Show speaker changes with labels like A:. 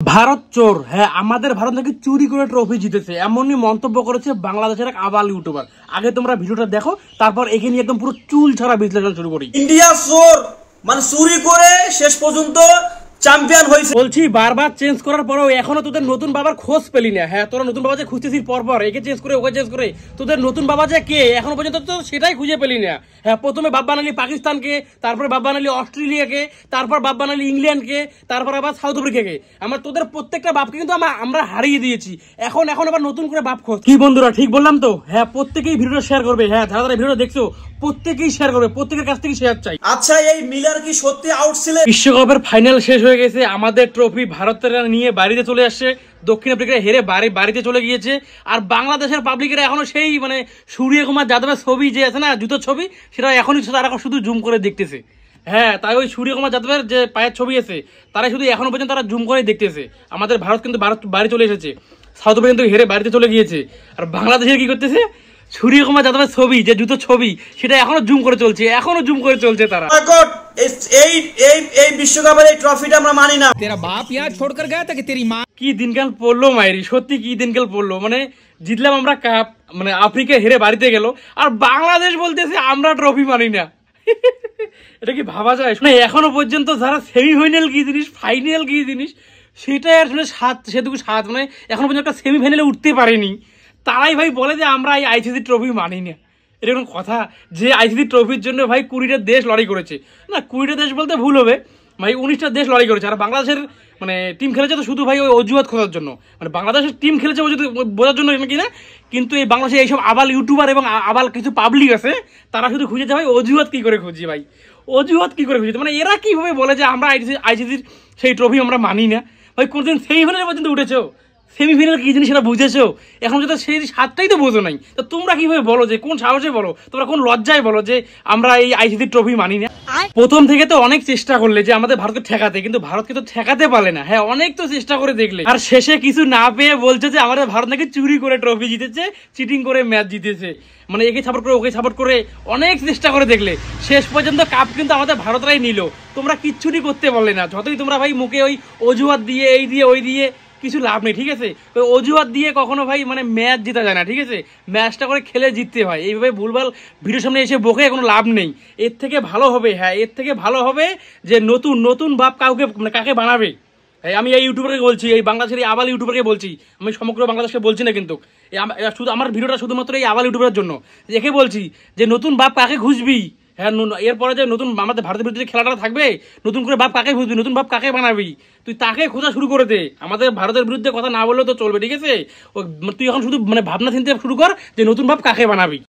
A: ভারত চোর। হ্যাঁ, আমাদের ভারত নাকি চুরি করে ট্রফি জিতেছে, এমনই মন্তব্য করেছে বাংলাদেশের এক আবাল ইউটিউবার। আগে তোমরা ভিডিওটা দেখো, তারপর এখানে একদম পুরো চুল ছাড়া বিশ্লেষণ শুরু করি।
B: ইন্ডিয়া চোর মানে চুরি করে শেষ পর্যন্ত চ্যাম্পিয়ন হয়েছে।
A: বলছি বারবার চেঞ্জ করার পরেও এখনো তোদের নতুন বাবার খোঁজ পেলি না। হ্যাঁ, তোরা নতুন বাবা যে খুঁজতেছিস পরপর, একে চেঞ্জ করে ওকে চেঞ্জ করে, তোদের নতুন বাবা যে কে এখনো পর্যন্ত তো সেটাই খুঁজে পেলি না। হ্যাঁ, প্রথমে বাপ বানালি পাকিস্তানকে, তারপরে বাপ বানালি অস্ট্রেলিয়াকে, তারপর বাপ বানালি ইংল্যান্ডকে, তারপর আবার সাউথ আফ্রিকাকে। আমরা তোদের প্রত্যেকটা বাপকে কিন্তু আমরা হারিয়ে দিয়েছি। এখন আবার নতুন করে বাপ খোঁজ। কি বন্ধুরা, ঠিক বললাম তো? হ্যাঁ, প্রত্যেকেই ভিডিওটা শেয়ার করবে। হ্যাঁ, যারা যারা ভিডিওটা দেখছো প্রত্যেকেই শেয়ার করবে, প্রত্যেকের কাছ থেকে শেয়ার চাই।
B: আচ্ছা, এই মিলার কি সত্যি আউট ছিলেন?
A: বিশ্বকাপের ফাইনাল শেষ হয়ে গেছে, আমাদের ট্রফি ভারতের নিয়ে বাড়িতে চলে আসছে, দক্ষিণ আফ্রিকায় হেরে বাড়িতে চলে গিয়েছে। আর বাংলাদেশের পাবলিকেরা এখনো সেই মানে সূর্যকুমার যাদবের ছবি যে আছে না, জুতোর ছবি, সেটা এখনই তারা শুধু জুম করে দেখতেছে। হ্যাঁ, তাই ওই সূর্যকুমার যাদবের যে পায়ের ছবি আছে তারাই শুধু এখনো পর্যন্ত তারা জুম করে দেখতেছে। আমাদের ভারত কিন্তু বাড়ি চলে এসেছে, সাউথ আফ্রিকা কিন্তু হেরে বাড়িতে চলে গিয়েছে। আর বাংলাদেশের কি করতেছে, সূর্যকুমার যাদবের ছবি যে জুতোর ছবি সেটা এখনো জুম করে চলছে তারা।
B: এই বিশ্বকাপের এই ট্রফিটা আমরা মানি না।
C: तेरा बाप यहाँ छोड़कर गया था कि तेरी माँ।
A: কি দিনকাল পড়লো মায়েরি, সত্যি কি দিনকাল পড়লো। মানে জিতলাম আমরা কাপ, মানে আফ্রিকা হেরে বাড়িতে গেল, আর বাংলাদেশ বলতেছে আমরা ট্রফি মানি না। এটা কি ভাবা যায়? মানে এখনো পর্যন্ত যারা সেমিফাইনাল কি জিনিস, ফাইনাল কি জিনিস, সেটাই আসলে সেটুকু স্বাদ, মানে এখনো পর্যন্ত একটা সেমিফাইনালে উঠতে পারেনি, তারাই ভাই বলে যে আমরা এই আইসিসি ট্রফি মানি না। এটা কোনো কথা? যে আইসিসি ট্রফির জন্য ভাই 20টা দেশ লড়াই করেছে, না 20টা দেশ বলতে ভুল হবে ভাই, 19টা দেশ লড়াই করেছে। আর বাংলাদেশের মানে টিম খেলেছে তো শুধু ভাই ওই অজুহাত খোঁজার জন্য, মানে বাংলাদেশের টিম খেলেছে বোঝার জন্য কি না। কিন্তু এই বাংলাদেশে এইসব আবাল ইউটিউবার এবং আবাল কিছু পাবলিক আছে, তারা শুধু খুঁজেছে ভাই অজুহাত কি করে খুঁজি, ভাই অজুহাত কি করে খুঁজি। মানে এরা কিভাবে বলে যে আমরা আইসিসির সেই ট্রফি আমরা মানি না। ভাই কোনদিন সেমিফাইনাল পর্যন্ত উঠেছো? সেমিফাইনাল কি জিনিস সেটা বুঝেছো? এখন যদি সেই স্বাদটাই তো বোঝো নাই, তো তোমরা কিভাবে বলো, যে কোন সাহসে বলো, তোমরা কোন লজ্জায় বলো যে আমরা এই আইসিসি ট্রফি মানি না? প্রথম থেকে তো অনেক চেষ্টা করলে যে আমাদের ভারতকে ঠেকাতে, কিন্তু ভারতকে তো ঠেকাতে পারলে না। হ্যাঁ, অনেক তো চেষ্টা করে দেখলে, আর শেষে কিছু না পেয়ে বলছে যে আমাদের ভারত নাকি চুরি করে ট্রফি জিতেছে, চিটিং করে ম্যাচ জিতেছে। মানে একে সাপোর্ট করে ওকে সাপোর্ট করে অনেক চেষ্টা করে দেখলে, শেষ পর্যন্ত কাপ কিন্তু আমাদের ভারতরাই নিল। তোমরা কিচ্ছুটি করতে পারলে না। যতই তোমরা ভাই মুখে ওই অজুহাত দিয়ে এই দিয়ে ওই দিয়ে কিছু লাভ নেই, ঠিক আছে? ওই অজুহাত দিয়ে কখনো ভাই মানে ম্যাচ জেতা যায় না, ঠিক আছে? ম্যাচটা করে খেলে জিততে হয়। এইভাবে ভুলভাল ভিডিওর সামনে এসে বকে কোনো লাভ নেই। এর থেকে ভালো হবে, হ্যাঁ এর থেকে ভালো হবে যে নতুন বাপ কাকে বানাবে। আমি এই ইউটিউবারকে বলছি, এই বাংলাদেশের এই আবাল ইউটিউবারকে বলছি, আমি সমগ্র বাংলাদেশকে বলছি না কিন্তু। শুধু আমার ভিডিওটা শুধুমাত্র এই আবাল ইউটিউবারের জন্য। একে বলছি যে নতুন বাপ কাকে খুঁজবি। হ্যাঁ, এরপরে যে নতুন আমাদের ভারতের বিরুদ্ধে যে খেলাটা থাকবে, নতুন করে বাপ কাকে খুঁজবি, নতুন বাপ কাকে বানাবি, তুই তাকে খোঁজা শুরু করে দে। আমাদের ভারতের বিরুদ্ধে কথা না বললেও তো চলবে, ঠিক আছে? তুই এখন শুধু মানে ভাবনা চিন্তা শুরু কর যে নতুন বাপ কাকে বানাবি।